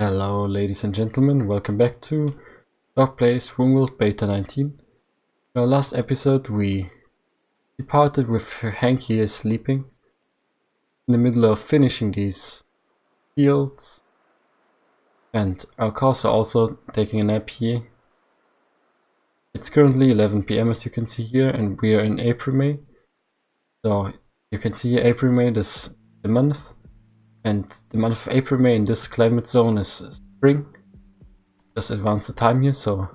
Hello ladies and gentlemen, welcome back to Dog Plays RimWorld Beta 19. In our last episode we departed with Hank here sleeping in the middle of finishing these fields, and our cows are also taking a nap here. It's currently 11 PM as you can see here, and we are in April-May. So you can see here April-May is the month. And the month of April-May in this climate zone is spring. Just advance the time here so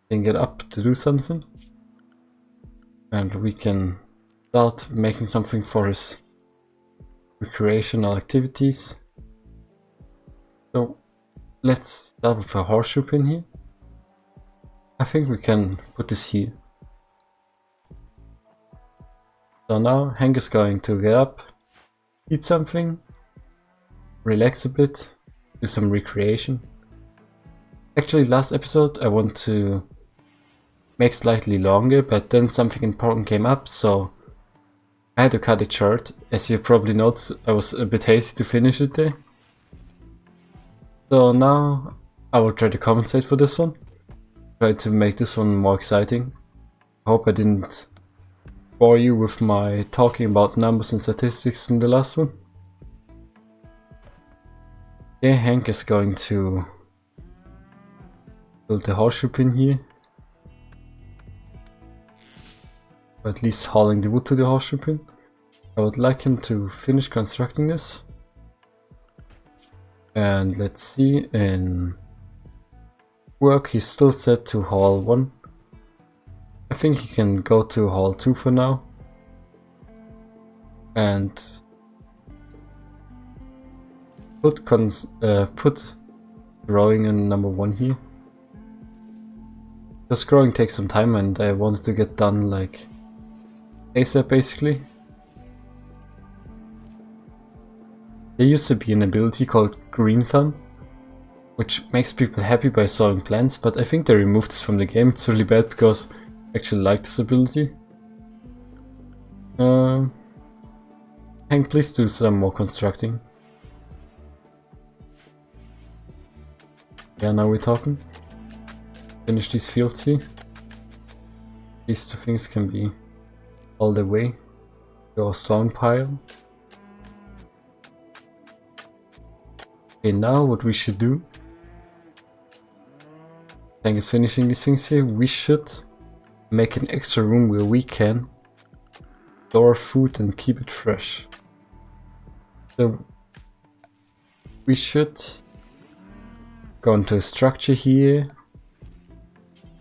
we can get up to do something. And we can start making something for his recreational activities. So let's start with a horseshoe pin here. I think we can put this here. So now Hank is going to get up, eat something, relax a bit, do some recreation. Actually, last episode I want to make slightly longer, but then something important came up, so I had to cut it short. As you probably noticed, I was a bit hasty to finish it there. So now I will try to compensate for this one. Try to make this one more exciting. I hope I didn't bore you with my talking about numbers and statistics in the last one. Okay, Hank is going to build the horseshoe pin here. Or at least hauling the wood to the horseshoe pin. I would like him to finish constructing this. And let's see, in work he's still set to haul 1. I think he can go to haul 2 for now. And put growing in number 1 here. Because growing takes some time and I wanted to get done like ASAP basically. There used to be an ability called Green Thumb, which makes people happy by sowing plants, but I think they removed this from the game. It's really bad because I actually like this ability. Hank, please do some more constructing. Yeah, now we're talking. Finish these fields here. These two things can be all the way to our stone pile. Okay, now what we should do, Hank is finishing these things here, we should make an extra room where we can store food and keep it fresh. So we should go into a structure here,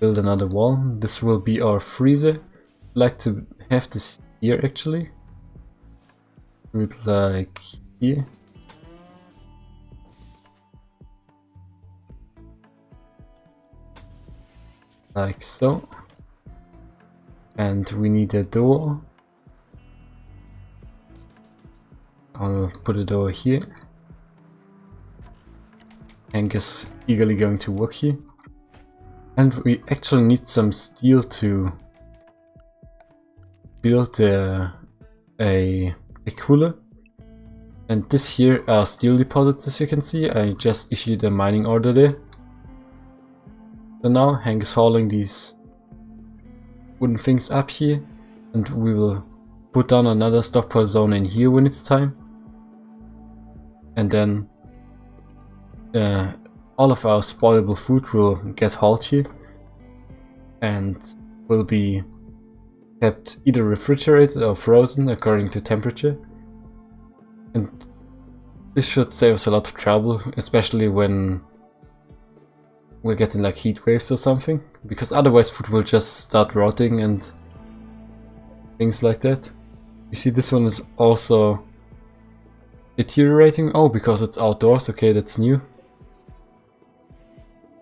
build another wall. This will be our freezer. I'd like to have this here actually. Do it like here. Like so. And we need a door. I'll put a door here. Hank is eagerly going to work here. And we actually need some steel to build a cooler. And this here are steel deposits, as you can see. I just issued a mining order there. So now Hank is hauling these wooden things up here, and we will put down another stockpile zone in here when it's time. And then all of our spoilable food will get hauled here and will be kept either refrigerated or frozen according to temperature. And this should save us a lot of trouble, especially when we're getting like heat waves or something, because otherwise food will just start rotting and things like that. You see, this one is also deteriorating. Oh, because it's outdoors. Okay, that's new.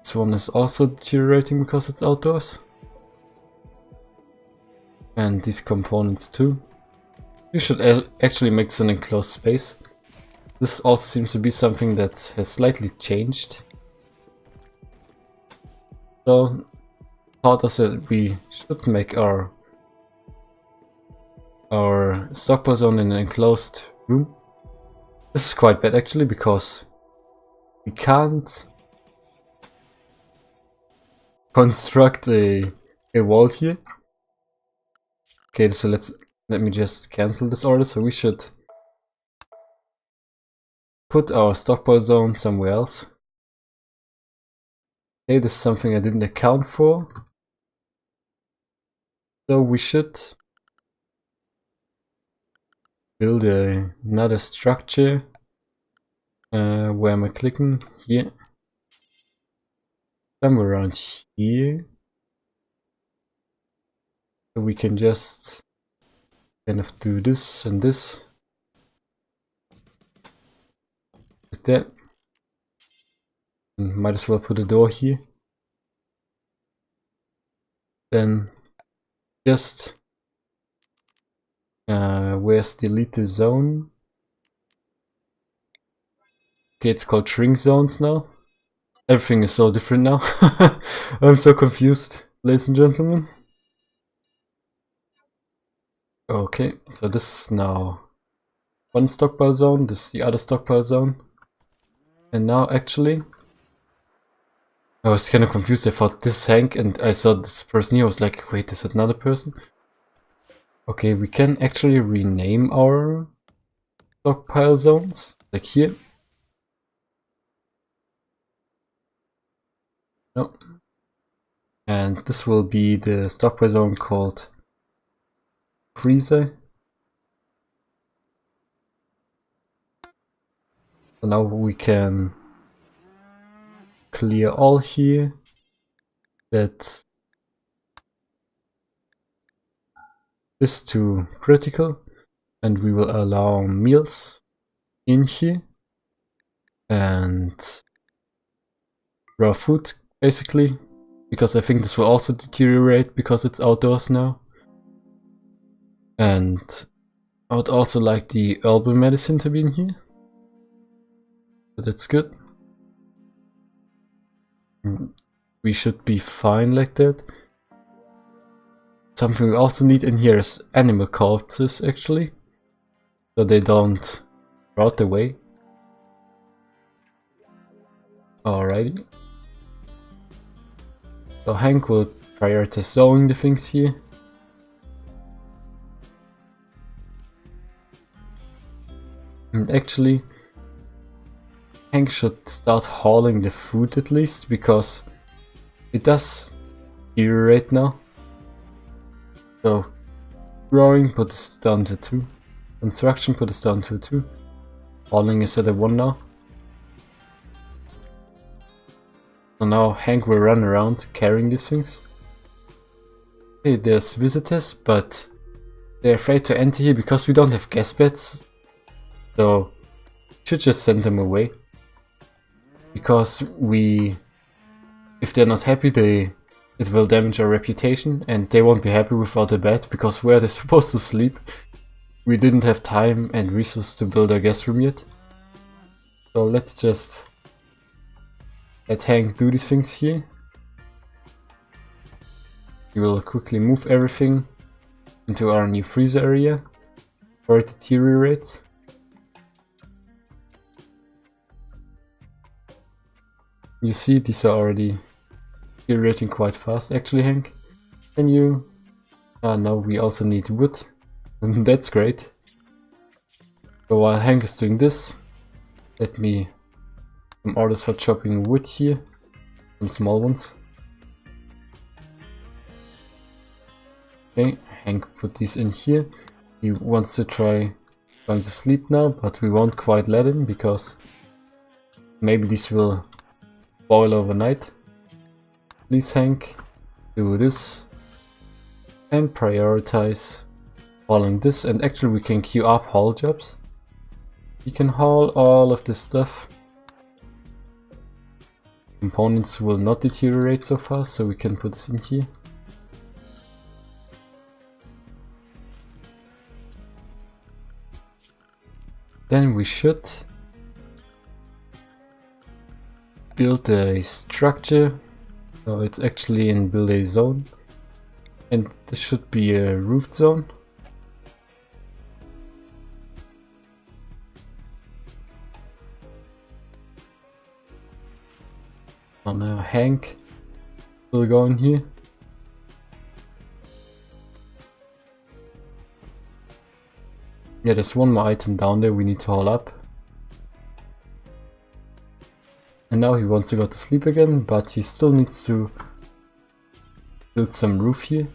This one is also deteriorating because it's outdoors. And these components too. You should actually make this an enclosed space. This also seems to be something that has slightly changed. So, thought us that we should make our stockpile zone in an enclosed room. This is quite bad actually, because we can't construct a wall here. Okay, so let me just cancel this order. So we should put our stockpile zone somewhere else. Okay, this is something I didn't account for. So we should build another structure. Where am I clicking? Here. Somewhere around here. So we can just kind of do this and this. Like that. And might as well put a door here. Then just where's delete the zone? Okay, it's called shrink zones now. Everything is so different now. I'm so confused, ladies and gentlemen. Okay, so this is now one stockpile zone, this is the other stockpile zone. And now actually, I was kind of confused. I thought this is Hank and I saw this person here. I was like, wait, is that another person? Okay, we can actually rename our stockpile zones, like here. No. And this will be the stockpile zone called Freezer. So now we can clear all here. Set this to critical, and we will allow meals in here and raw food basically, because I think this will also deteriorate because it's outdoors now. And I would also like the herbal medicine to be in here, so that's good. We should be fine like that. Something we also need in here is animal corpses actually, so they don't rot away. Alrighty. So Hank will prioritize sewing the things here. And actually, Hank should start hauling the food at least, because it does deteriorate now. So growing, put this down to 2. Construction, put this down to 2. Hauling is at a 1 now. So now Hank will run around carrying these things. Okay, there's visitors, but they're afraid to enter here because we don't have gas beds. So should just send them away. Because if they're not happy, it will damage our reputation, and they won't be happy without a bed, because where they're supposed to sleep, we didn't have time and resources to build our guest room yet. So let's just let Hank do these things here. We will quickly move everything into our new freezer area before it deteriorates. You see, these are already deteriorating quite fast. Actually, Hank, can you... now we also need wood. And that's great. So while Hank is doing this, let me some orders for chopping wood here. Some small ones. Okay, Hank put these in here. He wants to try going to sleep now, but we won't quite let him, because maybe these will boil overnight. Please, Hank, do this and prioritize hauling this. And actually we can queue up haul jobs. We can haul all of this stuff. Components will not deteriorate so fast, so we can put this in here. Then we should build a structure. So it's actually in build a zone, and this should be a roofed zone. Oh no, Hank still going here. Yeah, there's one more item down there we need to haul up. And now he wants to go to sleep again, but he still needs to build some roof here.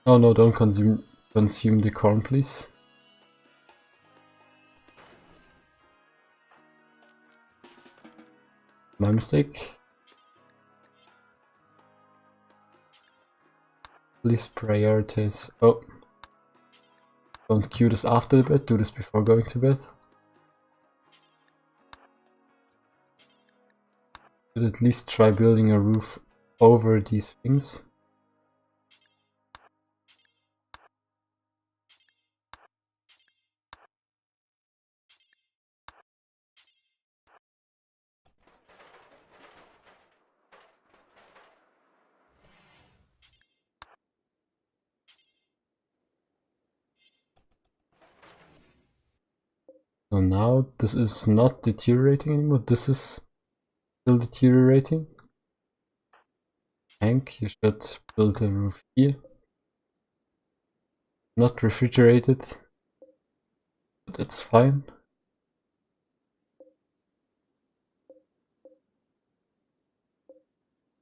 Oh no, don't consume the corn, please. My mistake. Please prioritize. Oh. Don't queue this after the bed, do this before going to bed. Should at least try building a roof over these things. So now this is not deteriorating anymore, this is still deteriorating. Hank, you should build a roof here. Not refrigerated, but it's fine.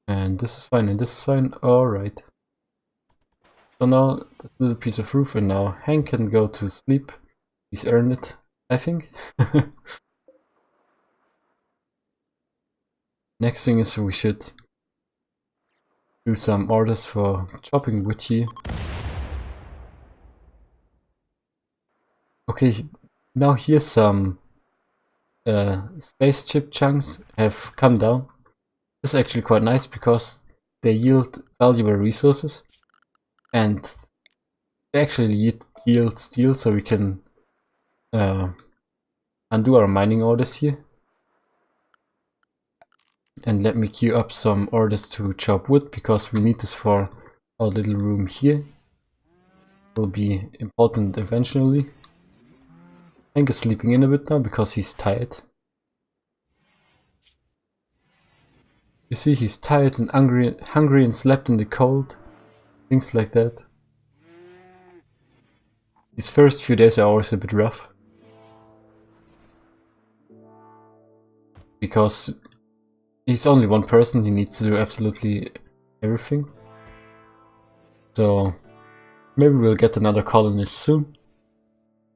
And this is fine, and this is fine, alright. So now this little piece of roof, and now Hank can go to sleep. He's earned it, I think. Next thing is we should do some orders for chopping wood here. Okay, now here's some spaceship chunks have come down. This is actually quite nice because they yield valuable resources and they actually yield steel, so we can undo our mining orders here. And let me queue up some orders to chop wood, because we need this for our little room here. Will be important eventually. Hank is sleeping in a bit now because he's tired. You see, he's tired and hungry and slept in the cold. Things like that. These first few days are always a bit rough. Because he's only one person, he needs to do absolutely everything. So maybe we'll get another colonist soon.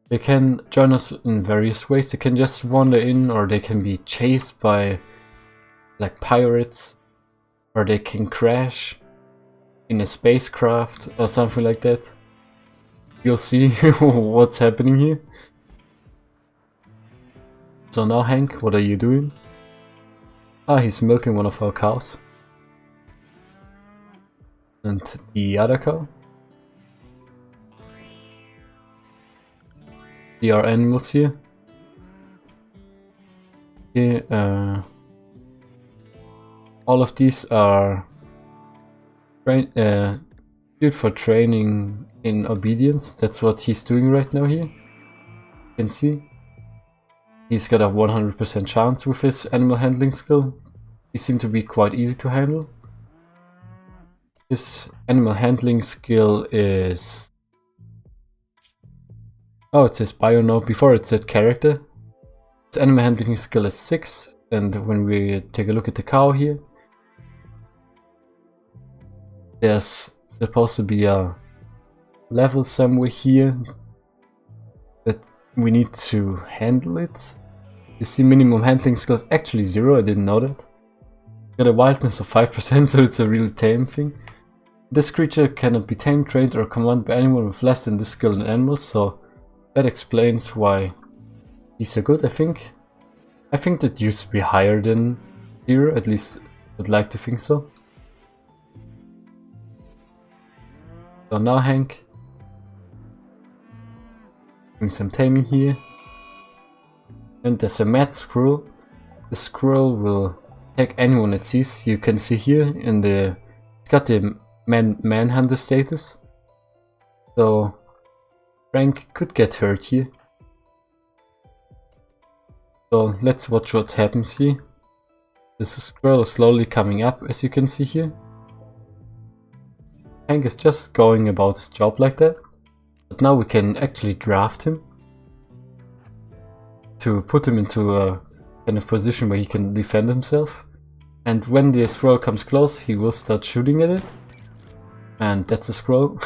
They can join us in various ways. They can just wander in, or they can be chased by like pirates, or they can crash in a spacecraft or something like that. You'll see what's happening here. So now Hank, what are you doing? Ah, he's milking one of our cows. And the other cow? See our animals here. Okay, all of these are good for training in obedience. That's what he's doing right now here. You can see. He's got a 100% chance with his animal handling skill. He seems to be quite easy to handle. His animal handling skill is... Oh, it says bio now. Before it said character. His animal handling skill is 6. And when we take a look at the cow here, there's supposed to be a level somewhere here that we need to handle it. You see, minimum handling skill is actually 0, I didn't know that. Got a wildness of 5%, so it's a really tame thing. This creature cannot be tamed, trained, or commanded by anyone with less than this skill in animals, so that explains why he's so good, I think. I think that used to be higher than 0, at least I'd like to think so. So now Hank, doing some taming here. And there's a mad squirrel. The squirrel will attack anyone it sees. You can see here in the... It's got the manhunter status. So Frank could get hurt here. So let's watch what happens here. This scroll is slowly coming up, as you can see here. Hank is just going about his job like that. But now we can actually draft him to put him into a kind of position where he can defend himself. And when the scroll comes close, he will start shooting at it. And that's a scroll.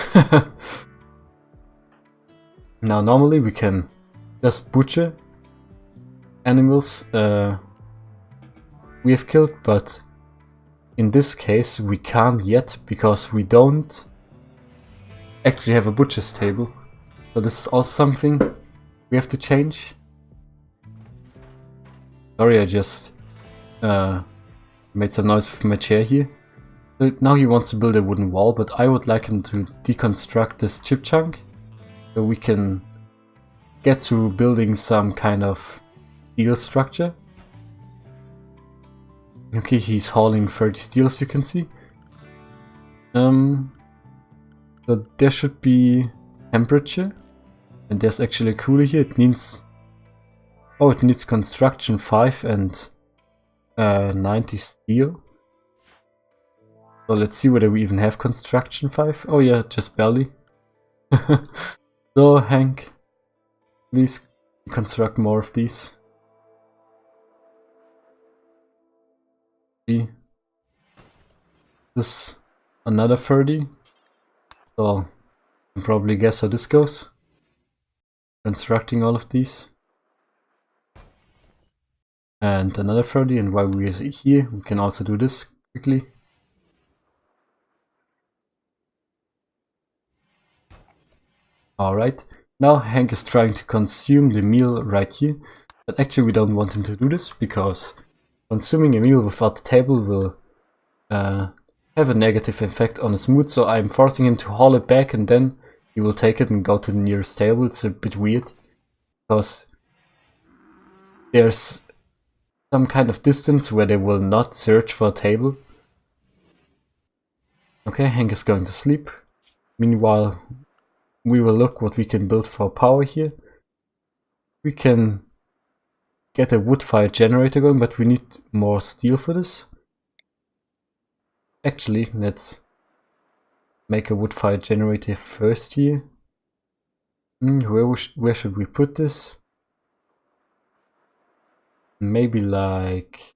Now normally we can just butcher animals we have killed, but in this case we can't yet because we don't actually have a butcher's table. So this is also something we have to change. Sorry, I just made some noise with my chair here. So now he wants to build a wooden wall, but I would like him to deconstruct this chip chunk so we can get to building some kind of steel structure. Okay, he's hauling 30 steel, as you can see. So there should be temperature, and there's actually a cooler here. It needs construction 5 and 90 steel. So let's see whether we even have construction 5. Oh yeah, just barely. So Hank, please construct more of these. See, this is another 30. So you can probably guess how this goes. Constructing all of these. And another 30, and while we're here, we can also do this quickly. Alright, now Hank is trying to consume the meal right here, but actually we don't want him to do this, because consuming a meal without the table will have a negative effect on his mood, so I'm forcing him to haul it back and then he will take it and go to the nearest table. It's a bit weird, because there's some kind of distance where they will not search for a table. Okay, Hank is going to sleep. Meanwhile, we will look what we can build for power here. We can get a wood-fired generator going, but we need more steel for this. Actually, let's make a wood-fired generator first here. Where should we put this? Maybe like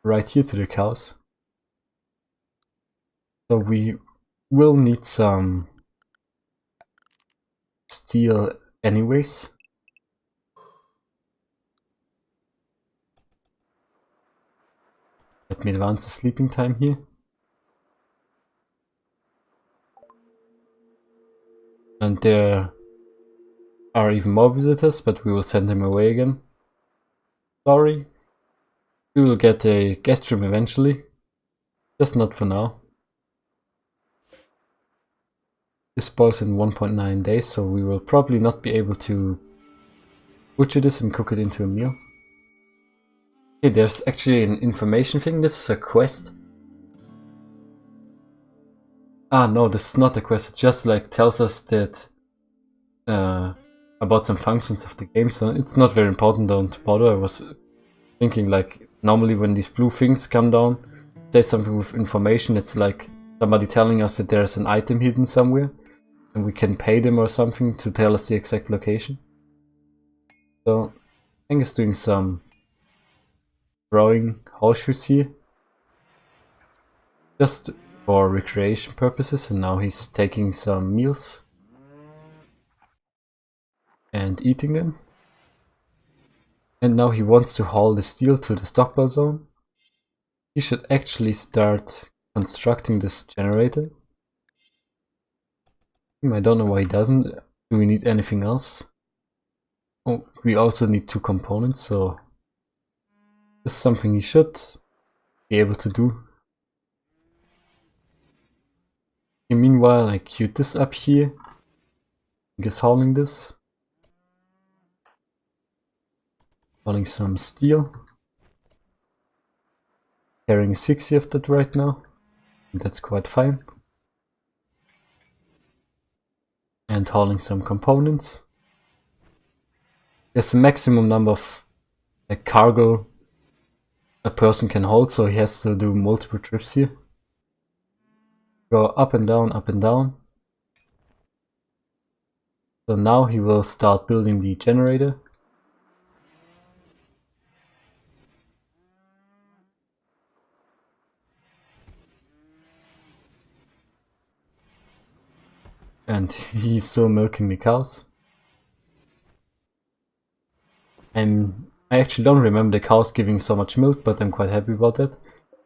right here to the cows. So we will need some steel anyways. Let me advance the sleeping time here. And there are even more visitors, but we will send them away again. Sorry. We will get a guest room eventually. Just not for now. This spoils in 1.9 days, so we will probably not be able to butcher this and cook it into a meal. Okay, there's actually an information thing. This is a quest. Ah, no, this is not a quest. It just like tells us that about some functions of the game. So it's not very important. Don't bother. I was thinking like normally when these blue things come down, say something with information. It's like somebody telling us that there's an item hidden somewhere, and we can pay them or something to tell us the exact location. So Hank is doing some throwing horseshoes here, just for recreation purposes, and now he's taking some meals and eating them. And now he wants to haul the steel to the stockpile zone. He should actually start constructing this generator. I don't know why he doesn't. Do we need anything else? Oh, we also need 2 components, so this is something he should be able to do. Okay, meanwhile, I queued this up here. I guess hauling this. Hauling some steel. Carrying 60 of that right now. That's quite fine. And hauling some components. there's a maximum number of cargo a person can hold, so he has to do multiple trips here. Go up and down, up and down. So now he will start building the generator. And he's still milking the cows. And I actually don't remember the cows giving so much milk, but I'm quite happy about that.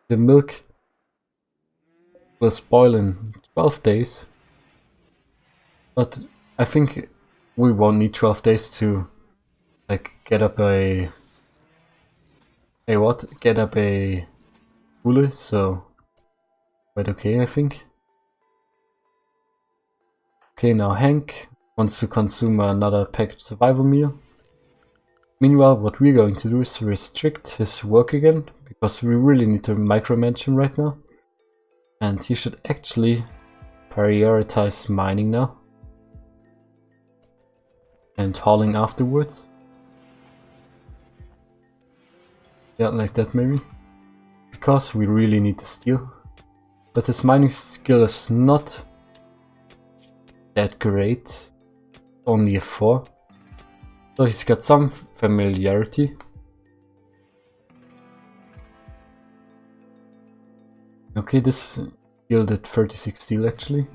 The milk will spoil in 12 days. But I think we won't need 12 days to get up a cooler, so quite okay, I think. Okay, now Hank wants to consume another packaged survival meal. Meanwhile, what we're going to do is restrict his work again, because we really need to micromanage him right now. And he should actually prioritize mining now. And hauling afterwards. Yeah, like that maybe. Because we really need the steel. But his mining skill is not that great. Only a 4. So he's got some familiarity. Okay, this yielded 36 steel actually.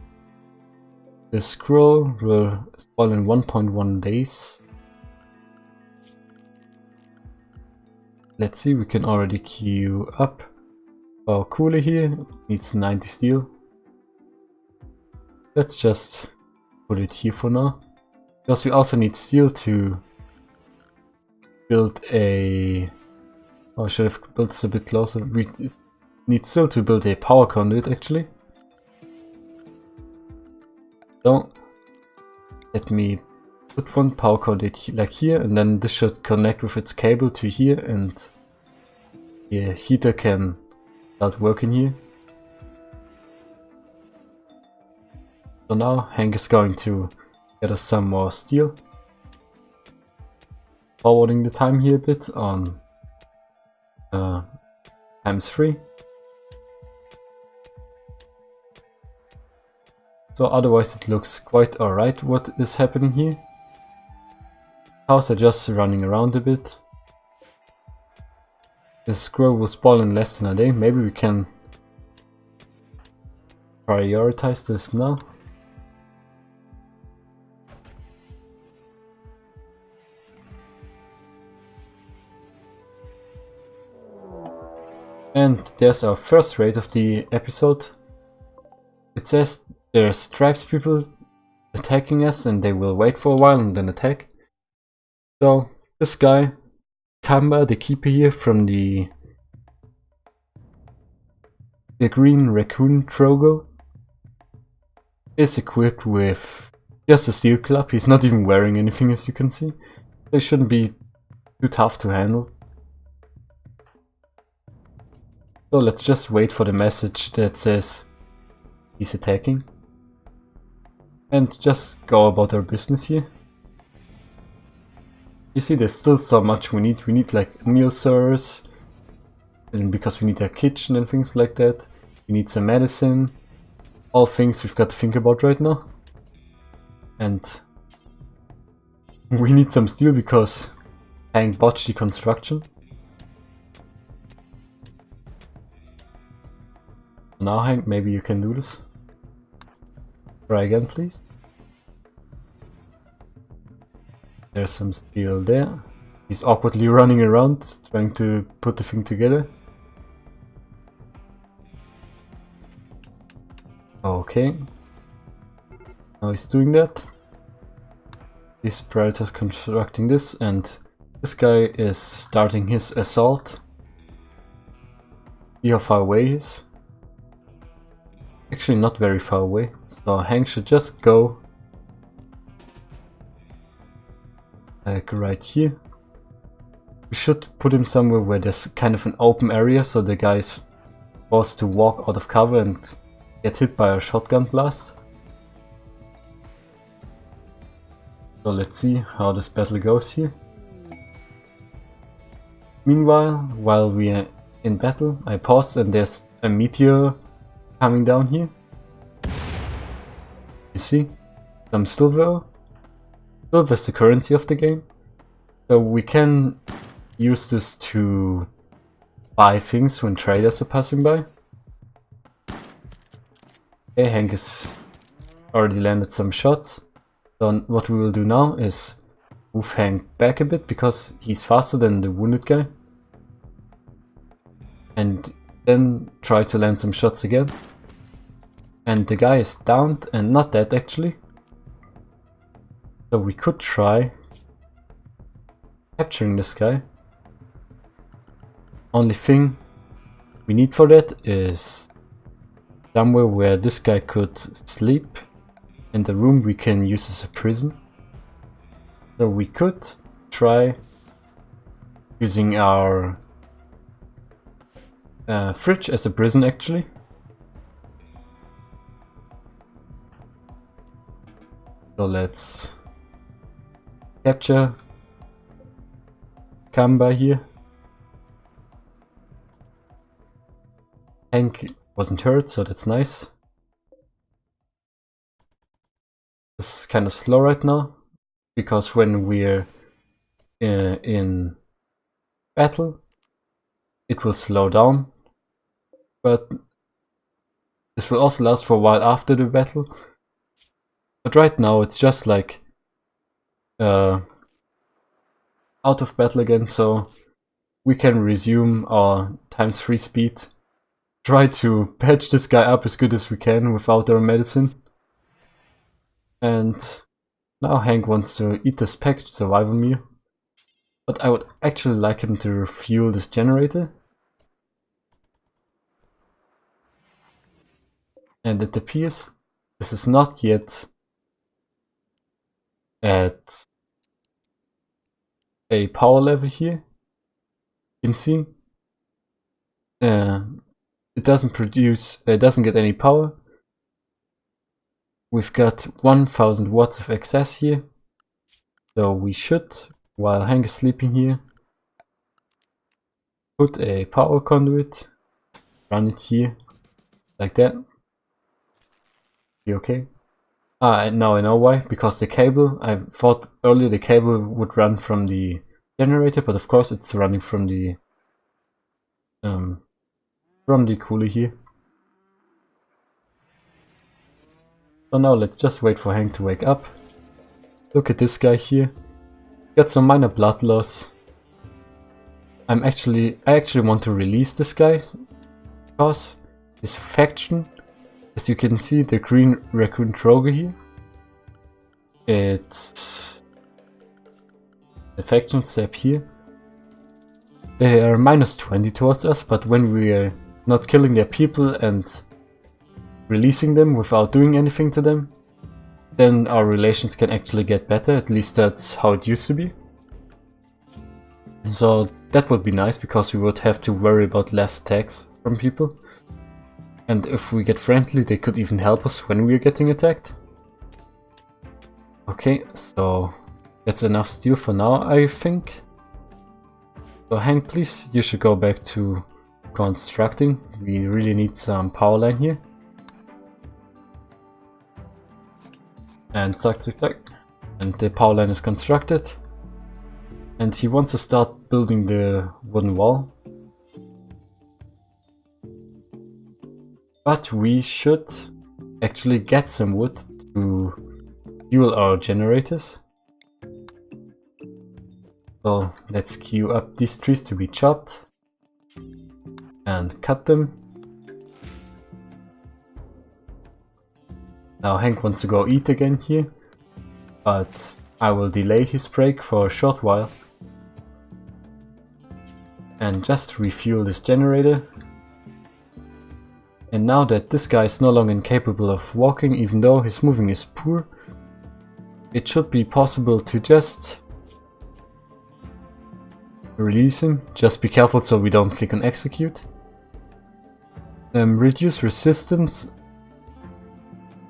The scroll will spawn in 1.1 days. Let's see, we can already queue up. Our cooler here needs 90 steel. Let's just put it here for now. Because we also need steel to build a... Oh, I should have built this a bit closer. We need steel to build a power conduit actually. So, let me put one power conduit like here, and then this should connect with its cable to here, and the heater can start working here. So now Hank is going to get us some more steel. Forwarding the time here a bit on ×3. So otherwise it looks quite alright what is happening here. Cows are just running around a bit. The squirrel will spawn in less than a day. Maybe we can prioritize this now. And there's our first raid of the episode. It says there's tribes people attacking us and they will wait for a while and then attack. So this guy, Kamba, the keeper here from the green raccoon Trogo, is equipped with just a steel club. He's not even wearing anything, as you can see. They shouldn't be too tough to handle. So let's just wait for the message that says he's attacking. And just go about our business here. You see, there's still so much we need. We need like meal servers, and because we need a kitchen and things like that. We need some medicine. All things we've got to think about right now. And we need some steel because Hank botched the construction. Now Hank, maybe you can do this. Try again, please. There's some steel there. He's awkwardly running around, trying to put the thing together. Okay. Now he's doing that. This predator is constructing this, and this guy is starting his assault. See how far away he is. Actually not very far away, so Hank should just go like right here. We should put him somewhere where there's kind of an open area, so the guy is forced to walk out of cover and get hit by a shotgun blast. So let's see how this battle goes here. Meanwhile, while we are in battle, I pause and there's a meteor coming down here. You see? Some silver. Silver is the currency of the game. So we can use this to buy things when traders are passing by. Okay, Hank has already landed some shots. So what we will do now is move Hank back a bit because he's faster than the wounded guy. And then try to land some shots again. And the guy is downed and not dead actually. So we could try capturing this guy. Only thing we need for that is somewhere where this guy could sleep, and the room we can use as a prison. So we could try using our fridge as a prison actually. So let's capture, come by here. Hank wasn't hurt, so that's nice. This is kind of slow right now, because when we're in battle, it will slow down. But this will also last for a while after the battle. But right now it's just like out of battle again, so we can resume our ×3 speed. Try to patch this guy up as good as we can without our medicine. And now Hank wants to eat this packaged survival meal. But I would actually like him to refuel this generator. And it appears this is not yet at a power level here. You can see it doesn't produce, it doesn't get any power. We've got 1000 watts of excess here. So we should, while Hank is sleeping here, put a power conduit, run it here, like that. Be okay. And now I know why, because the cable, I thought earlier the cable would run from the generator, but of course it's running from the cooler here. So now let's just wait for Hank to wake up. Look at this guy here. Got some minor blood loss. I actually want to release this guy because his faction, as you can see, the green raccoon troga here, it's the faction step here. They are -20 towards us, but when we are not killing their people and releasing them without doing anything to them, then our relations can actually get better. At least that's how it used to be. So that would be nice, because we would have to worry about less attacks from people. And if we get friendly, they could even help us when we're getting attacked. Okay, so that's enough steel for now, I think. So Hank, please, you should go back to constructing. We really need some power line here. And zack, zack, zack. And the power line is constructed. And he wants to start building the wooden wall. But we should actually get some wood to fuel our generators. So let's queue up these trees to be chopped and cut them. Now Hank wants to go eat again here, but I will delay his break for a short while and just refuel this generator. And now that this guy is no longer incapable of walking, even though his moving is poor, it should be possible to just release him. Just be careful so we don't click on execute. Reduce resistance.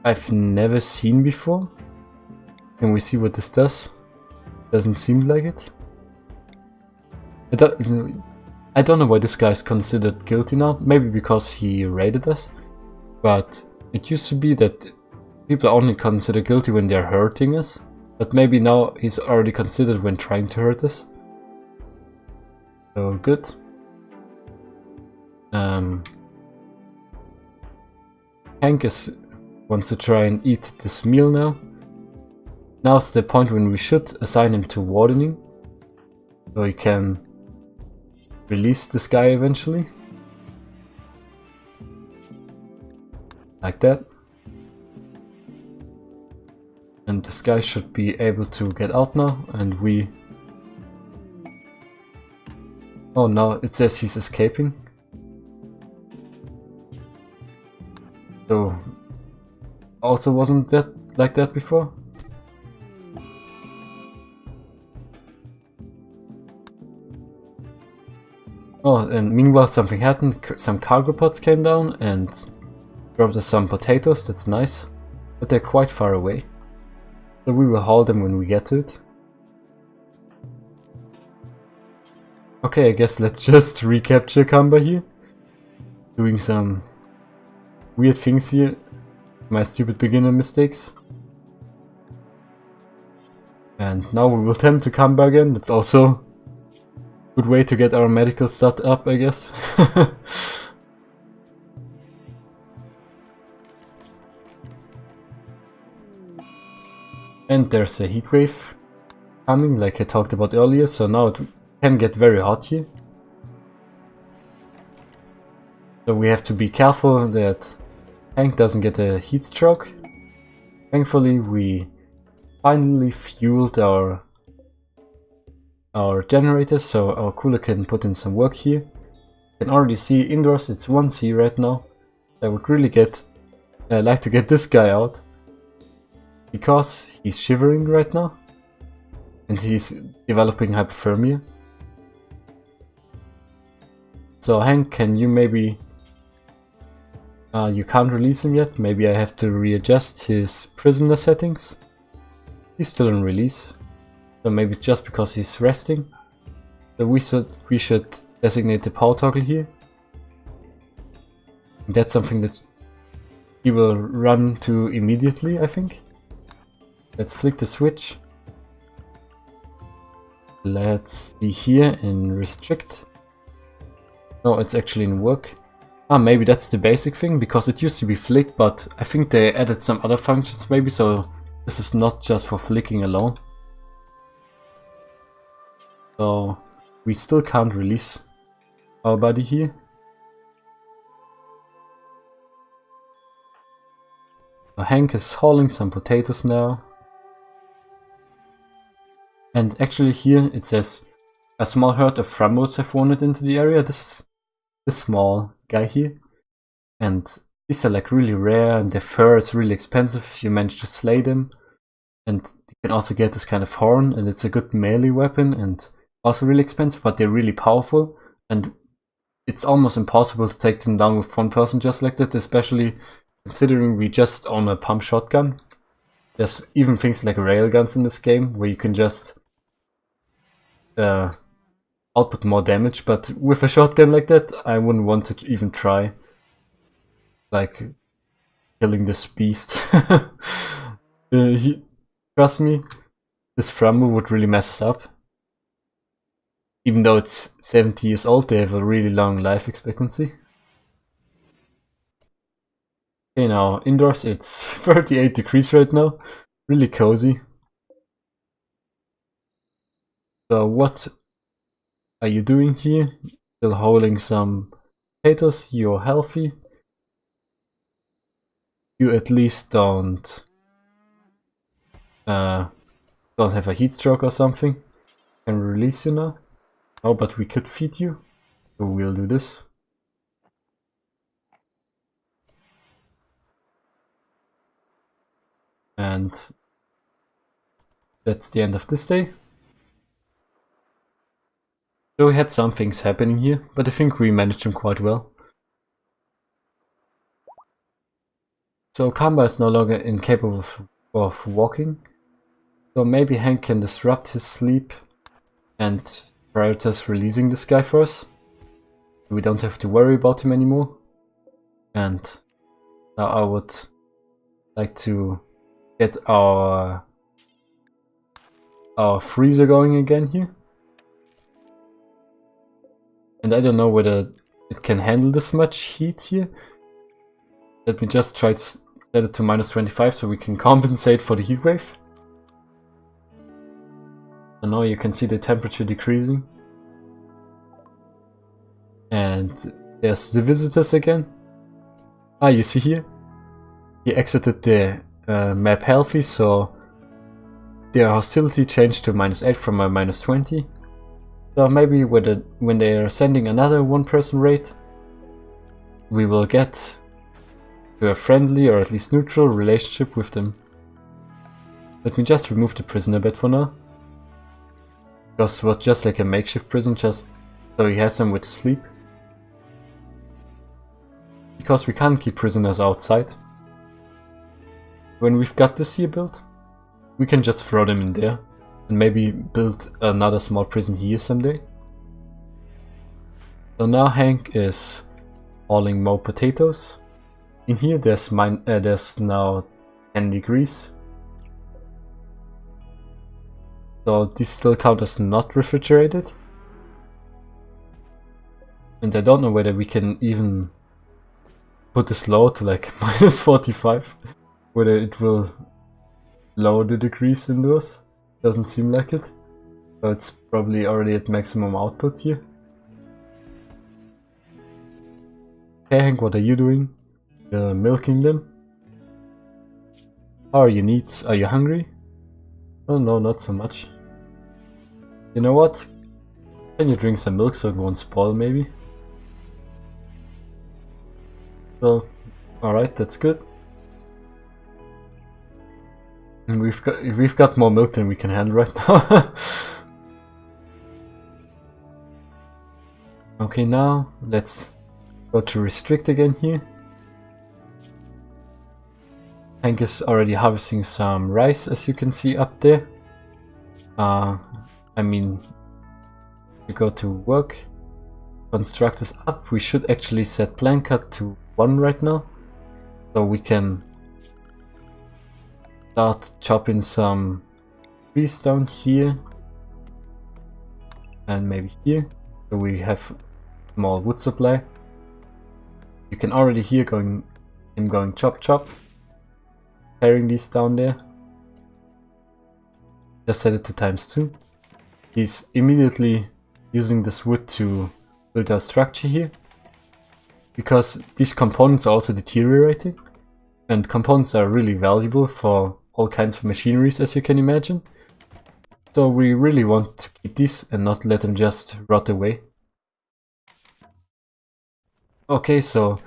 I've never seen before. Can we see what this does? Doesn't seem like it. I don't know why this guy is considered guilty now. Maybe because he raided us. But it used to be that people are only considered guilty when they're hurting us. But maybe now he's already considered when trying to hurt us. So good. Hank wants to try and eat this meal now. Now's the point when we should assign him to wardening. So he can release this guy eventually. Like that. And this guy should be able to get out now, and we... Oh no, it says he's escaping. So, also wasn't that like that before? Oh, and meanwhile something happened. Some cargo pods came down and dropped us some potatoes. That's nice, but they're quite far away. So we will haul them when we get to it. Okay, I guess let's just recapture Kamba here. Doing some weird things here. My stupid beginner mistakes. And now we will attempt to Kamba again. That's also a good way to get our medical stat up, I guess. And there's a heat wave coming, like I talked about earlier, so now it can get very hot here. So we have to be careful that Hank doesn't get a heat stroke. Thankfully we finally fueled our generators, so our cooler can put in some work here. You can already see indoors it's 1C right now. I would really like to get this guy out, because he's shivering right now and he's developing hypothermia. So Hank, can you maybe... you can't release him yet. Maybe I have to readjust his prisoner settings. He's still on release, so maybe it's just because he's resting. So we should designate the power toggle here. That's something that he will run to immediately, I think. Let's flick the switch. Let's see here in restrict. No, it's actually in work. Ah, maybe that's the basic thing, because it used to be flick, but I think they added some other functions maybe, so this is not just for flicking alone. So we still can't release our buddy here. So Hank is hauling some potatoes now. And actually here it says a small herd of Frambos have wandered into the area. This is the small guy here. And these are like really rare, and their fur is really expensive if you manage to slay them. And you can also get this kind of horn, and it's a good melee weapon and also really expensive, but they're really powerful. And it's almost impossible to take them down with one person just like that, especially considering we just own a pump shotgun. There's even things like railguns in this game where you can just output more damage, but with a shotgun like that, I wouldn't want to even try. Like, killing this beast. Trust me, this Frambo would really mess us up. Even though it's 70 years old, they have a really long life expectancy. Okay, now indoors it's 38 degrees right now, really cozy. So what are you doing here? Still holding some potatoes, you're healthy. You at least don't have a heat stroke or something. Can we release you now? Oh, but we could feed you, so we'll do this. And that's the end of this day. So we had some things happening here, but I think we managed them quite well. So Kamba is no longer incapable of walking. So maybe Hank can disrupt his sleep and prioritize releasing this guy for us. We don't have to worry about him anymore. And now I would like to get our freezer going again here. And I don't know whether it can handle this much heat here. Let me just try to set it to -25 so we can compensate for the heat wave. So now you can see the temperature decreasing. And there's the visitors again. Ah, you see here? He exited the map healthy, so their hostility changed to -8 from a -20. So maybe when they are sending another one-person raid, we will get to a friendly or at least neutral relationship with them. Let me just remove the prisoner bed for now. Because it was just like a makeshift prison, just so he has somewhere to sleep. Because we can't keep prisoners outside. When we've got this here built, we can just throw them in there. And maybe build another small prison here someday. So now Hank is hauling more potatoes. In here there's now 10 degrees. So these still count as not refrigerated. And I don't know whether we can even put this low to like -45. Whether it will lower the degrees in those. Doesn't seem like it. So it's probably already at maximum output here. Hey Hank, what are you doing? Milking them? How are your needs? Are you hungry? Oh no, not so much. You know what? Can you drink some milk so it won't spoil maybe? So, alright, that's good. And we've got more milk than we can handle right now. Okay, now let's go to restrict again here. Hank is already harvesting some rice, as you can see up there. I mean, to go to work, construct this up. We should actually set plant cut to 1 right now, so we can start chopping some trees down here and maybe here, so we have small wood supply. You can already hear him going chop chop, carrying these down there. Just set it to ×2. He's immediately using this wood to build our structure here, because these components are also deteriorating, and components are really valuable for all kinds of machineries, as you can imagine. So we really want to keep these and not let them just rot away. Okay, so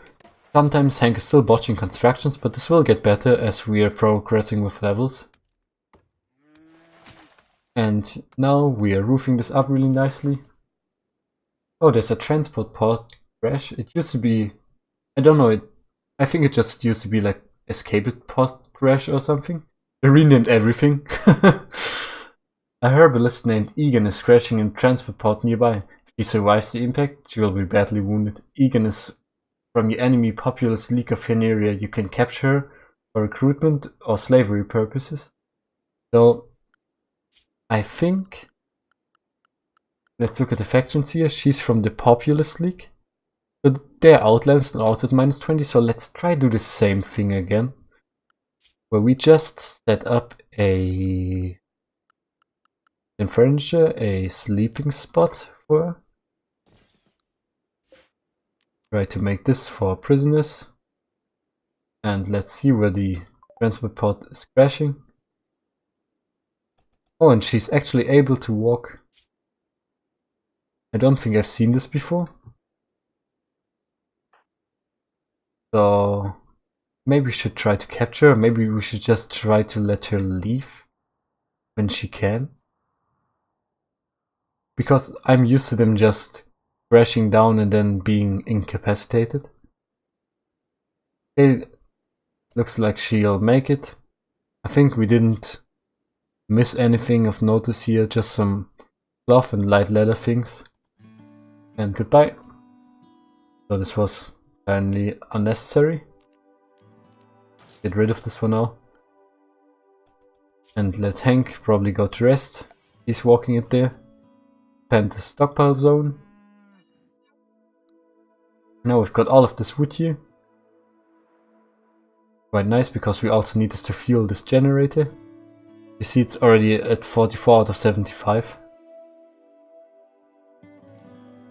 sometimes Hank is still botching constructions, but this will get better as we are progressing with levels. And now we are roofing this up really nicely. Oh, there's a transport pod crash. It used to be, I don't know, I think it just used to be like escape pod crash or something. They renamed everything. A herbalist named Egan is crashing in a transport pod nearby. If she survives the impact, she will be badly wounded. Egan is from the enemy populous League of Veneria. You can capture her for recruitment or slavery purposes. So, I think, let's look at the factions here. She's from the Populous League. So they're outlands and also at -20. So let's try to do the same thing again, where we just set up a furniture, a sleeping spot for her. Try to make this for prisoners. And let's see where the transport pod is crashing. Oh, and she's actually able to walk. I don't think I've seen this before. So maybe we should try to capture her. Maybe we should just try to let her leave when she can. Because I'm used to them just crashing down and then being incapacitated. Okay, looks like she'll make it. I think we didn't miss anything of notice here, just some cloth and light leather things. And goodbye. So this was apparently unnecessary. Get rid of this for now. And let Hank probably go to rest. He's walking it there. Plant the stockpile zone. Now we've got all of this wood here. Quite nice, because we also need this to fuel this generator. You see it's already at 44 out of 75.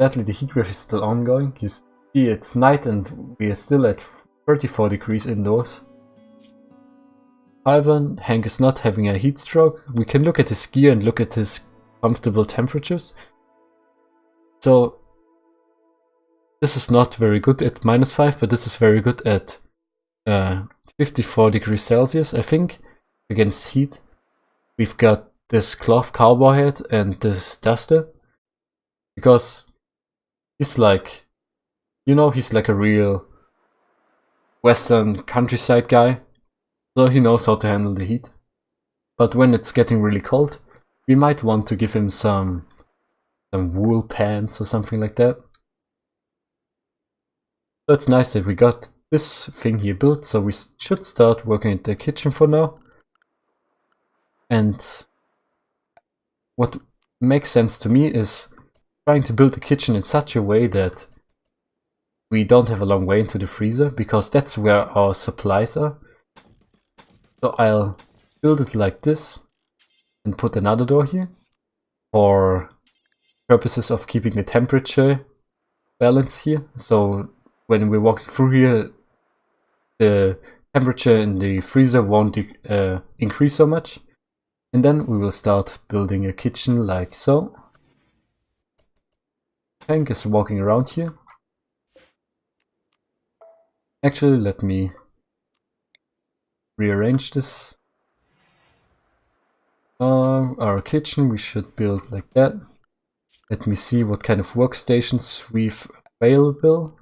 Sadly the heat wave is still ongoing. You see it's night and we are still at 34 degrees indoors. However, Hank is not having a heat stroke. We can look at his gear and look at his comfortable temperatures. So this is not very good at -5, but this is very good at 54 degrees Celsius, I think, against heat. We've got this cloth cowboy hat and this duster, because he's like, you know, he's like a real western countryside guy, so he knows how to handle the heat. But when it's getting really cold, we might want to give him some wool pants or something like that. So it's nice that we got this thing here built, so we should start working at the kitchen for now. And what makes sense to me is trying to build the kitchen in such a way that we don't have a long way into the freezer, because that's where our supplies are. So I'll build it like this and put another door here for purposes of keeping the temperature balance here. So when we're walking through here, the temperature in the freezer won't increase so much. And then we will start building a kitchen like so. Hank is walking around here. Actually, let me rearrange this. Our kitchen we should build like that. Let me see what kind of workstations we've available.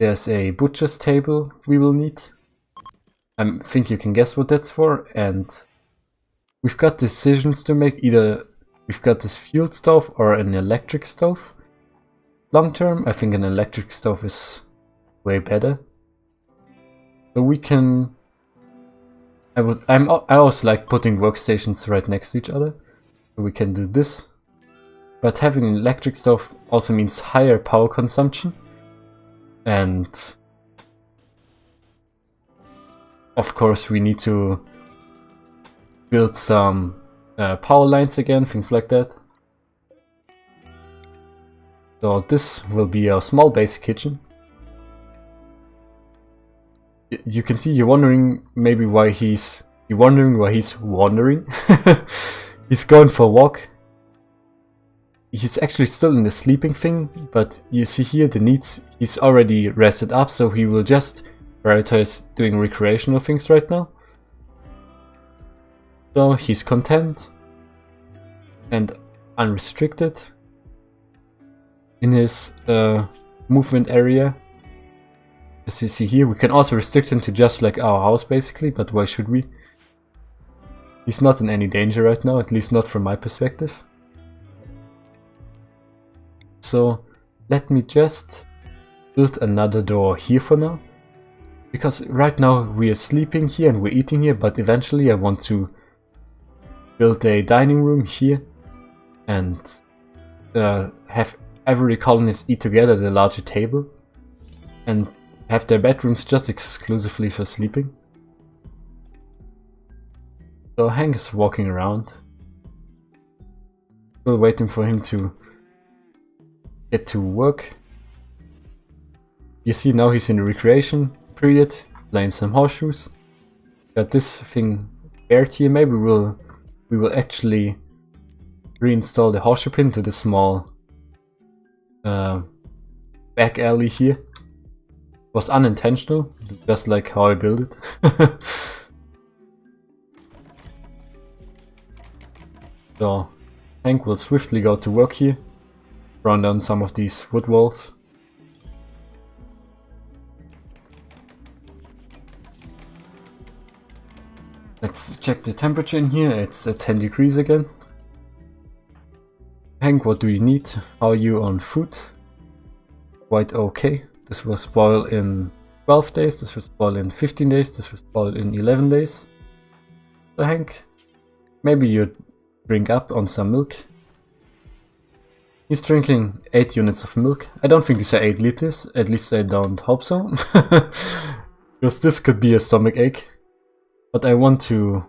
There's a butcher's table we will need. I think you can guess what that's for. And we've got decisions to make. Either we've got this fuel stove or an electric stove. Long term, I think an electric stove is way better. So we can... I always like putting workstations right next to each other. So we can do this. But having an electric stove also means higher power consumption. And of course we need to build some power lines again, things like that. So this will be our small basic kitchen. You can see you're wondering maybe why he's wandering. He's going for a walk. He's actually still in the sleeping thing, but you see here the needs, he's already rested up, so he will just prioritize doing recreational things right now. So he's content and unrestricted in his movement area. As you see here, we can also restrict him to just like our house basically, but why should we? He's not in any danger right now, at least not from my perspective. So let me just build another door here for now, because right now we are sleeping here and we're eating here, but eventually I want to build a dining room here and have every colonist eat together at a larger table and have their bedrooms just exclusively for sleeping. So Hank is walking around, still waiting for him to get to work. You see now he's in the recreation period, playing some horseshoes. Got this thing aired here. Maybe we will actually reinstall the horseshoe pin to the small back alley here. It was unintentional, just like how I built it. So Hank will swiftly go to work here. Run down some of these wood walls. Let's check the temperature in here. It's at 10 degrees again. Hank, what do you need? How are you on food? Quite okay. This will spoil in 12 days, this will spoil in 15 days, this will spoil in 11 days. So Hank, maybe you drink up on some milk. He's drinking 8 units of milk. I don't think these are 8 liters, at least I don't hope so. Because this could be a stomach ache. But I want to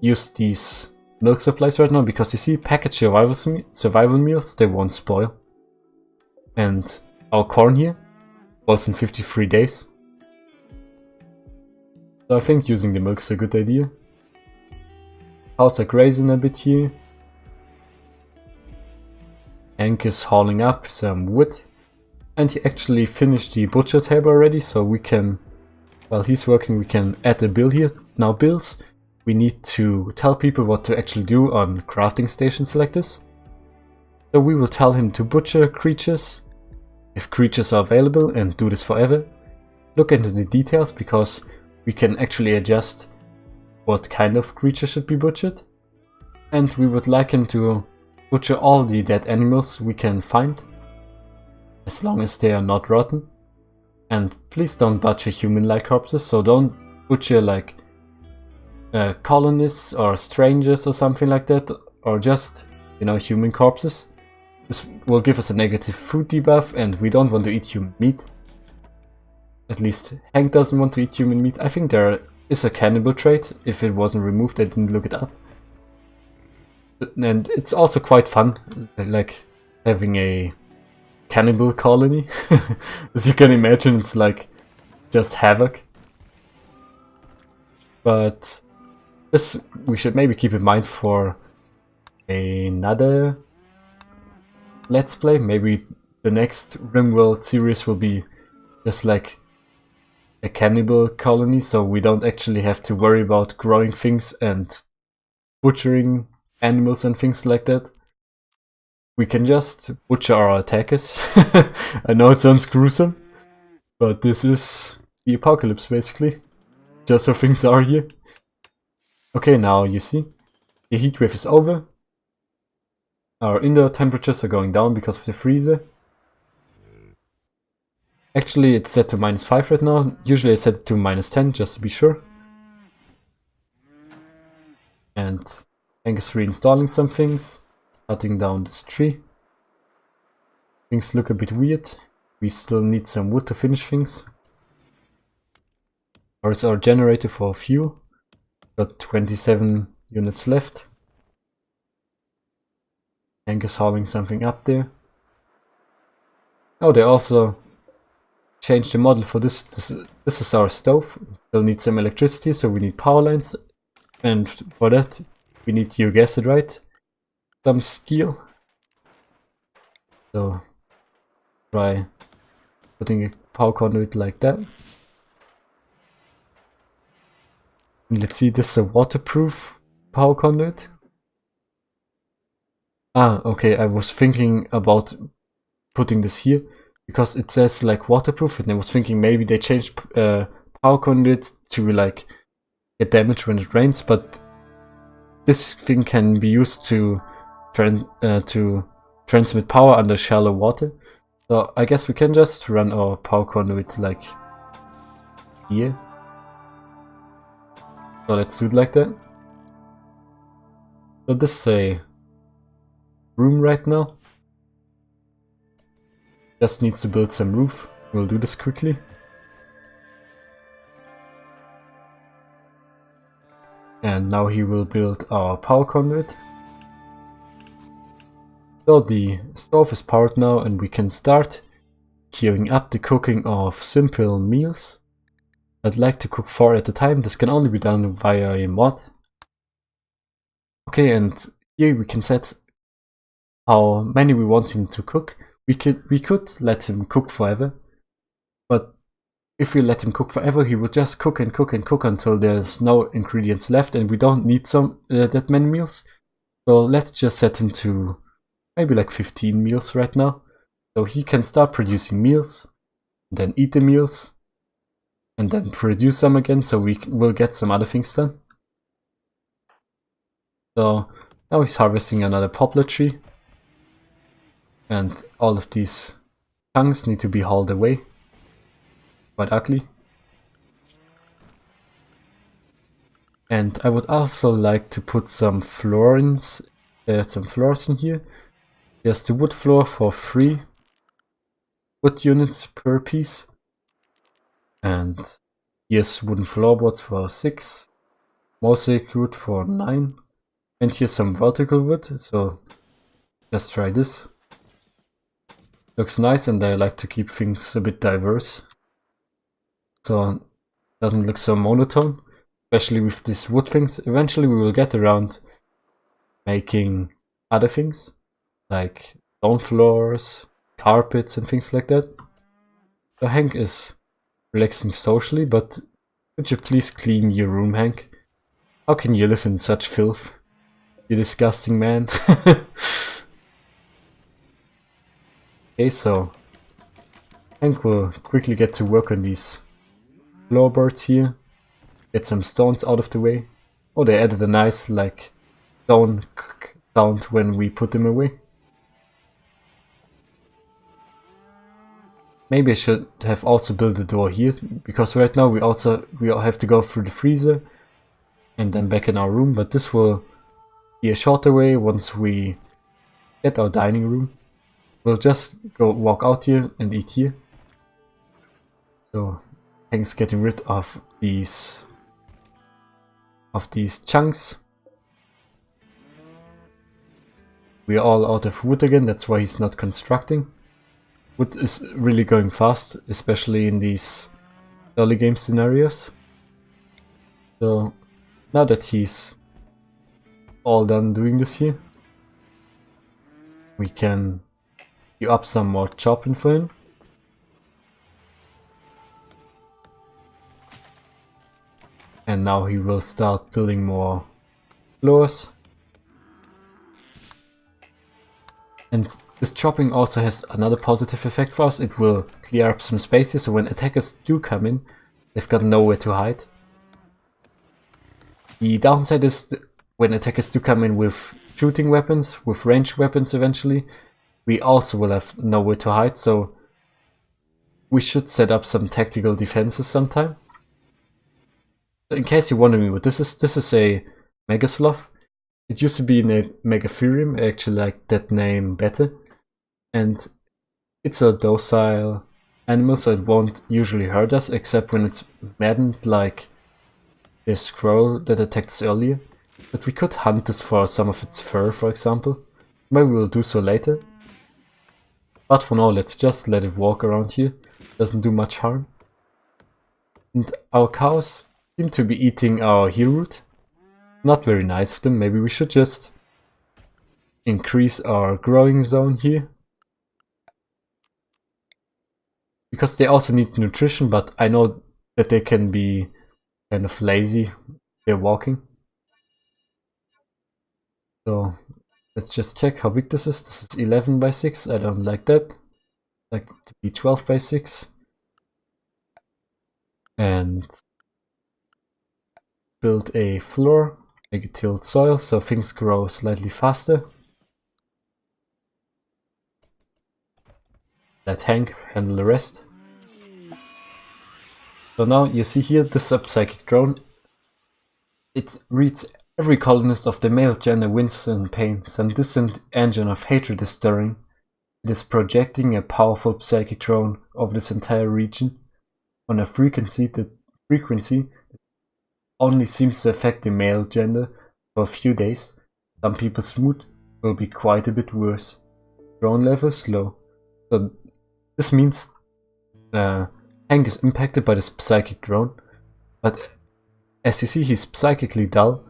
use these milk supplies right now because you see, packaged survival meals, they won't spoil. And our corn here was in 53 days. So I think using the milk is a good idea. Cows are grazing a bit here. Hank is hauling up some wood. And he actually finished the butcher table already, so we can, while he's working, we can add a bill here. Now bills, we need to tell people what to actually do on crafting stations like this. So we will tell him to butcher creatures, if creatures are available, and do this forever. Look into the details because we can actually adjust what kind of creature should be butchered. And we would like him to butcher all the dead animals we can find, as long as they are not rotten. And please don't butcher human-like corpses, so don't butcher like colonists or strangers or something like that, or just, you know, human corpses. This will give us a negative food debuff and we don't want to eat human meat. At least Hank doesn't want to eat human meat. I think there is a cannibal trait. If it wasn't removed, I didn't look it up. And it's also quite fun, like having a cannibal colony. As you can imagine, it's like just havoc. But this we should maybe keep in mind for another Let's Play. Maybe the next RimWorld series will be just like a cannibal colony, so we don't actually have to worry about growing things and butchering animals and things like that. We can just butcher our attackers. I know it sounds gruesome, but this is the apocalypse basically. Just how things are here. Okay, now you see, the heat wave is over. Our indoor temperatures are going down because of the freezer. Actually, it's set to -5 right now. Usually I set it to -10 just to be sure. And Hank is reinstalling some things, cutting down this tree. Things look a bit weird. We still need some wood to finish things. Where's our generator for fuel? Got 27 units left. Hank is hauling something up there. Oh, they also changed the model for this. This is our stove. Still need some electricity, so we need power lines. And for that, we need, you guessed it right, some steel. So try putting a power conduit like that. And let's see, this is a waterproof power conduit. Ah, okay, I was thinking about putting this here because it says like waterproof, and I was thinking maybe they changed power conduits to like get damaged when it rains, but this thing can be used to transmit power under shallow water. So I guess we can just run our power conduit like here. So let's do it like that. So this is a room right now. Just needs to build some roof. We'll do this quickly. And now he will build our power conduit. So the stove is powered now and we can start queuing up the cooking of simple meals. I'd like to cook 4 at a time. This can only be done via a mod. Okay, and here we can set how many we want him to cook. We could let him cook forever, but if we let him cook forever, he will just cook and cook and cook until there's no ingredients left, and we don't need that many meals. So let's just set him to maybe like 15 meals right now, so he can start producing meals, then eat the meals, and then produce some again, so we will get some other things done. So now he's harvesting another poplar tree. and all of these tongues need to be hauled away. Quite ugly. And I would also like to put some floors in here. There's the wood floor for 3 wood units per piece. And here's wooden floorboards for 6. Mosaic wood for 9. And here's some vertical wood, so let's try this. Looks nice, and I like to keep things a bit diverse, so it doesn't look so monotone, especially with these wood things. Eventually we will get around making other things, like stone floors, carpets and things like that. So Hank is relaxing socially, but could you please clean your room, Hank? How can you live in such filth, you disgusting man? Okay, so Hank will quickly get to work on these floorboards here. Get some stones out of the way. Oh, they added a nice, like, stone sound when we put them away. Maybe I should have also built a door here, because right now we all have to go through the freezer and then back in our room, but this will be a shorter way once we get our dining room. We'll just go walk out here and eat here. So Hank's getting rid of these chunks. We are all out of wood again, that's why he's not constructing. Wood is really going fast, especially in these early game scenarios. So now that he's all done doing this here, we can queue up some more chopping for him. And now he will start building more floors. And this chopping also has another positive effect for us. It will clear up some spaces, so when attackers do come in, they've got nowhere to hide. The downside is when attackers do come in with shooting weapons, with ranged weapons eventually, we also will have nowhere to hide, so we should set up some tactical defenses sometime. In case you're wondering what this is a Mega Sloth. It used to be in a Megatherium, I actually like that name better. And it's a docile animal, so it won't usually hurt us, except when it's maddened like this squirrel that attacked us earlier. But we could hunt this for some of its fur, for example. Maybe we'll do so later. But for now, let's just let it walk around here. Doesn't do much harm. And our cows seem to be eating our heel root. Not very nice of them. Maybe we should just increase our growing zone here. Because they also need nutrition, but I know that they can be kind of lazy. They're walking. So let's just check how big this is. This is 11 by 6. I don't like that. I like it to be 12 by 6. And build a floor. Make it tilled soil so things grow slightly faster. Let Hank handle the rest. So now you see here this sub-psychic drone. It reads every colonist of the male gender wins and pains, and this engine of hatred is stirring. It is projecting a powerful psychic drone over this entire region on a frequency that only seems to affect the male gender for a few days. Some people's mood will be quite a bit worse. Drone level is low. So this means Hank is impacted by this psychic drone, but as you see, he's psychically dull,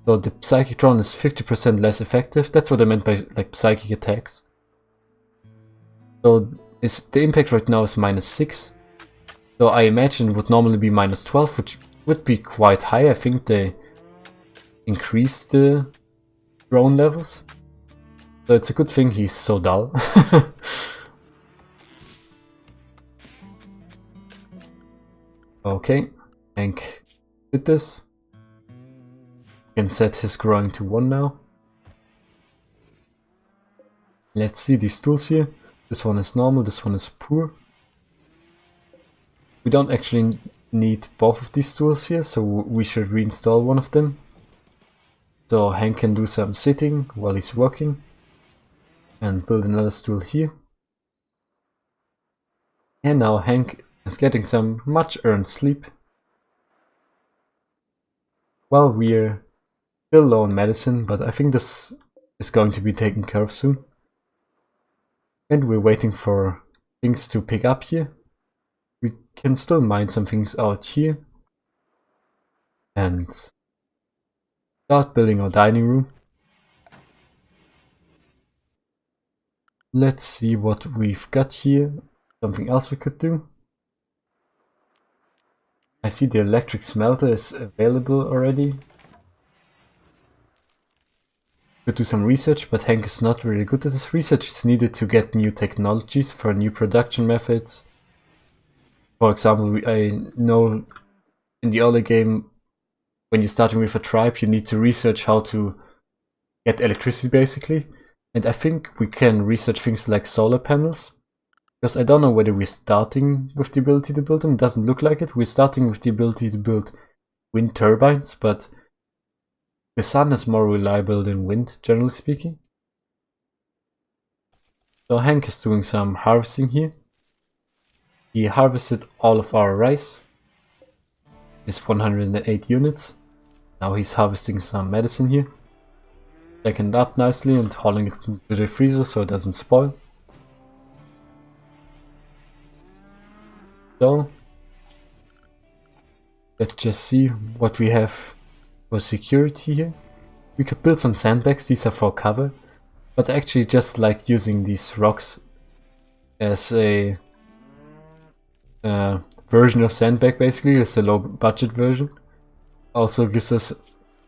so the psychic drone is 50% less effective. That's what I meant by like psychic attacks. So the impact right now is -6. So I imagine it would normally be -12, which would be quite high. I think they increased the drone levels. So it's a good thing he's so dull. Okay, Hank did this. Can set his growing to 1 now. Let's see these stools here. This one is normal, this one is poor. We don't actually need both of these stools here, so we should reinstall one of them. So Hank can do some sitting while he's working. And build another stool here. And now Hank is getting some much earned sleep. Well, we're still low on medicine, but I think this is going to be taken care of soon. And we're waiting for things to pick up here. We can still mine some things out here. And start building our dining room. Let's see what we've got here. Something else we could do. I see the electric smelter is available already. Could do some research, but Hank is not really good at this research. It's needed to get new technologies for new production methods. For example, I know in the early game, when you're starting with a tribe, you need to research how to get electricity basically. And I think we can research things like solar panels. Because I don't know whether we're starting with the ability to build them. It doesn't look like it. We're starting with the ability to build wind turbines, but the sun is more reliable than wind, generally speaking. So Hank is doing some harvesting here. He harvested all of our rice. It's 108 units. Now he's harvesting some medicine here. Stacking it up nicely and hauling it to the freezer so it doesn't spoil. So let's just see what we have for security here. We could build some sandbags, these are for cover, but I actually just like using these rocks as a version of sandbag basically. It's a low budget version. Also gives us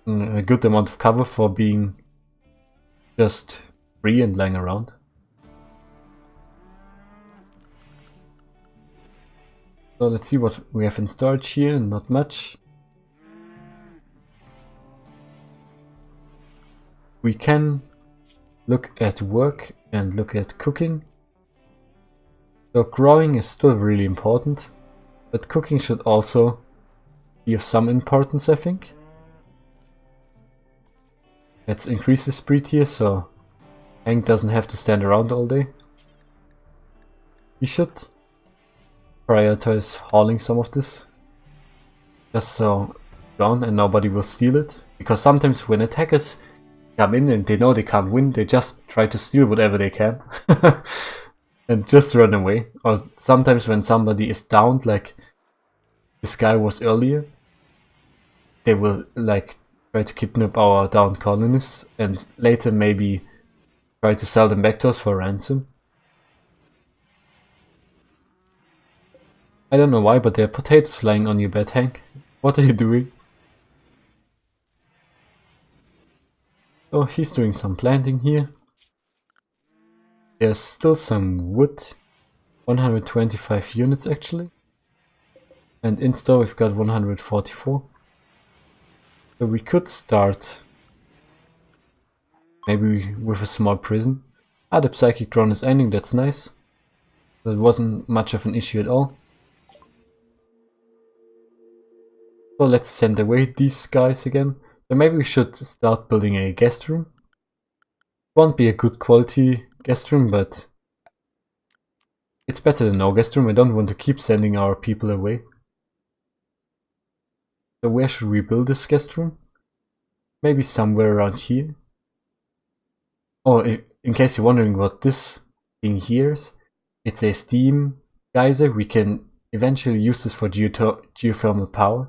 a good amount of cover for being just free and lying around. So let's see what we have in storage here, not much. We can look at work and look at cooking. So growing is still really important, but cooking should also be of some importance, I think. Let's increase the speed here so Hank doesn't have to stand around all day. We should prioritize hauling some of this, just so gone and nobody will steal it. Because sometimes when attackers come in and they know they can't win, they just try to steal whatever they can and just run away. Or sometimes when somebody is downed, like this guy was earlier, they will like try to kidnap our downed colonists and later maybe try to sell them back to us for ransom. I don't know why, but there are potatoes lying on your bed, Hank. What are you doing? Oh, he's doing some planting here. There's still some wood. 125 units actually. And in store we've got 144. So we could start maybe with a small prison. Ah, the psychic drone is ending, that's nice. That wasn't much of an issue at all. So let's send away these guys again. So maybe we should start building a guest room. Won't be a good quality guest room, but it's better than no guest room. I don't want to keep sending our people away. So where should we build this guest room? Maybe somewhere around here. Oh, in case you're wondering what this thing here is, it's a steam geyser. We can eventually use this for geothermal power.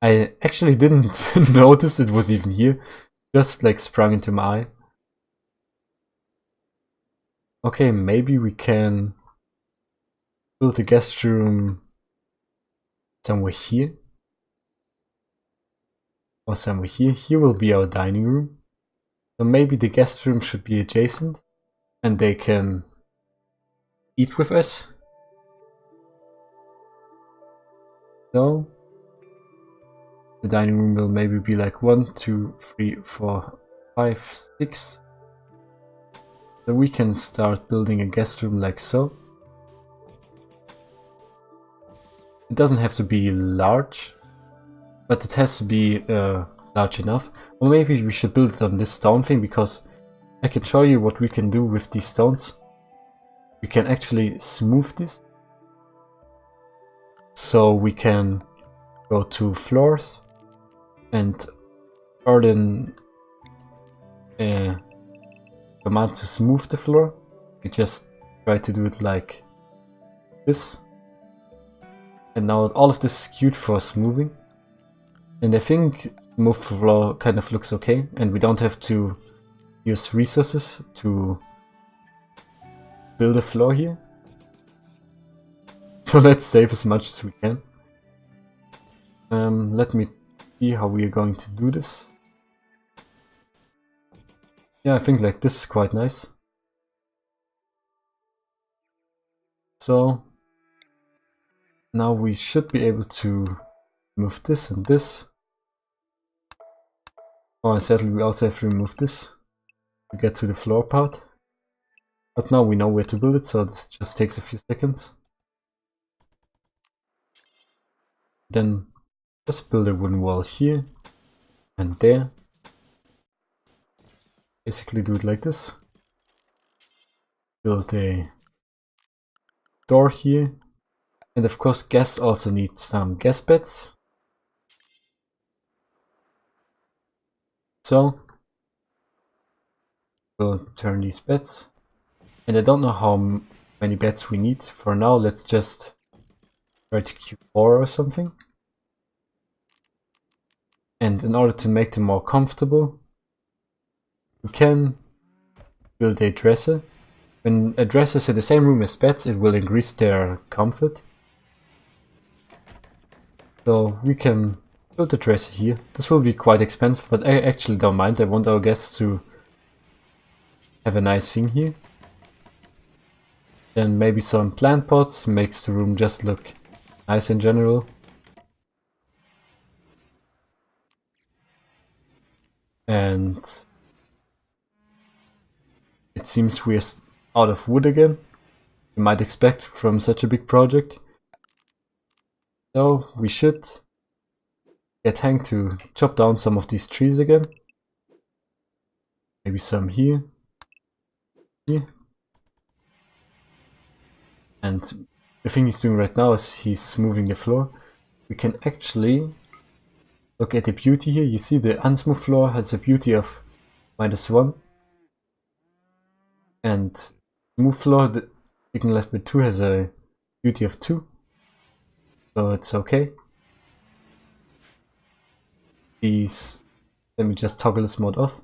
I actually didn't notice it was even here, just like sprung into my eye. Okay, maybe we can build a guest room somewhere here. Or somewhere here. Here will be our dining room. So maybe the guest room should be adjacent and they can eat with us. So the dining room will maybe be like 1, 2, 3, 4, 5, 6. So we can start building a guest room like so. It doesn't have to be large, but it has to be large enough. Or maybe we should build it on this stone thing, because I can show you what we can do with these stones. We can actually smooth this. So we can go to floors and order a command to smooth the floor. We just try to do it like this. And now all of this is skewed for smoothing. And I think smooth floor kind of looks okay, and we don't have to use resources to build a floor here. So let's save as much as we can. Let me see how we are going to do this. Yeah, I think like this is quite nice. So now we should be able to move this and this. Oh, and sadly we also have to remove this to get to the floor part. But now we know where to build it, so this just takes a few seconds. Then just build a wooden wall here and there. Basically do it like this. Build a door here. And of course guests also need some guest beds. So we'll turn these beds. And I don't know how many beds we need. For now, let's just try to Q4 or something. And in order to make them more comfortable, we can build a dresser. When a dresser is in the same room as beds, it will increase their comfort. So we can build a dresser here. This will be quite expensive, but I actually don't mind. I want our guests to have a nice thing here. Then maybe some plant pots makes the room just look nice in general. And it seems we're out of wood again. You might expect from such a big project. So we should get Hank to chop down some of these trees again. Maybe some here. Here. And the thing he's doing right now is he's smoothing the floor. We can actually look at the beauty here. You see the unsmooth floor has a beauty of -1. And smooth floor, the signalized by 2, has a beauty of 2. So it's okay. These, let me just toggle this mode off.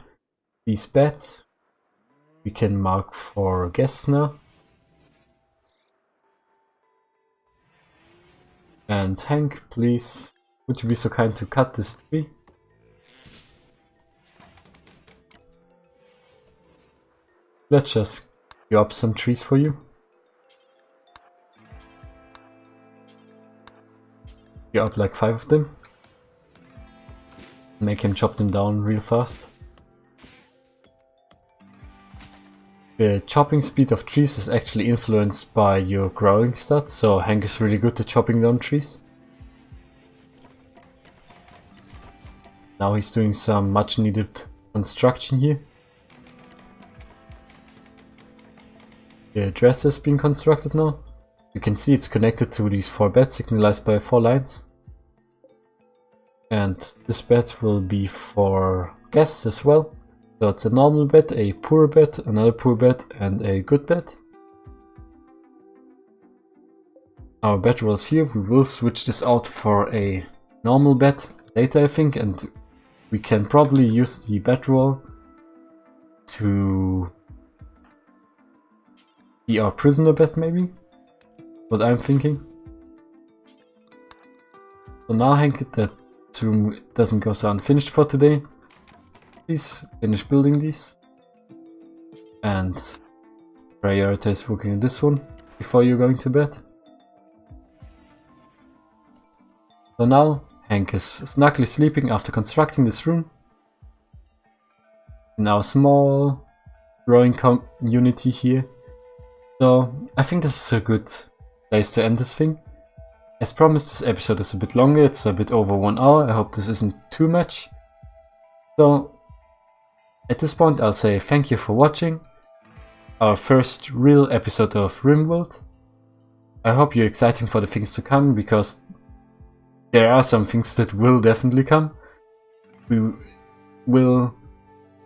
These beds we can mark for guests now. And Hank, please, would you be so kind to cut this tree? Let's just go up some trees for you. Go up like 5 of them. Make him chop them down real fast. The chopping speed of trees is actually influenced by your growing stats, so Hank is really good at chopping down trees. Now he's doing some much needed construction here. The dresser is being constructed now. You can see it's connected to these 4 beds signalized by 4 lines. And this bed will be for guests as well. So it's a normal bed, a poor bed, another poor bed, and a good bed. Our bedrolls here, we will switch this out for a normal bed later, I think, and we can probably use the bedroll to be our prisoner bed, maybe? What I'm thinking. So now, Hank, that room doesn't go so unfinished for today. Please finish building these and prioritize working on this one before you're going to bed. So now Hank is snugly sleeping after constructing this room in our small growing community here. So I think this is a good place to end this thing. As promised, this episode is a bit longer, it's a bit over 1 hour, I hope this isn't too much. So at this point I'll say thank you for watching our first real episode of RimWorld. I hope you're excited for the things to come, because there are some things that will definitely come. We will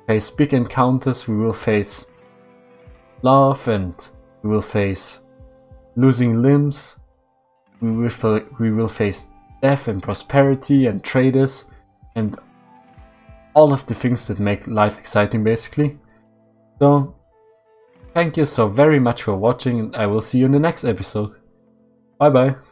face big encounters, we will face love, and we will face losing limbs. We will face death and prosperity and traders and all of the things that make life exciting, basically. So thank you so very much for watching, and I will see you in the next episode. Bye bye.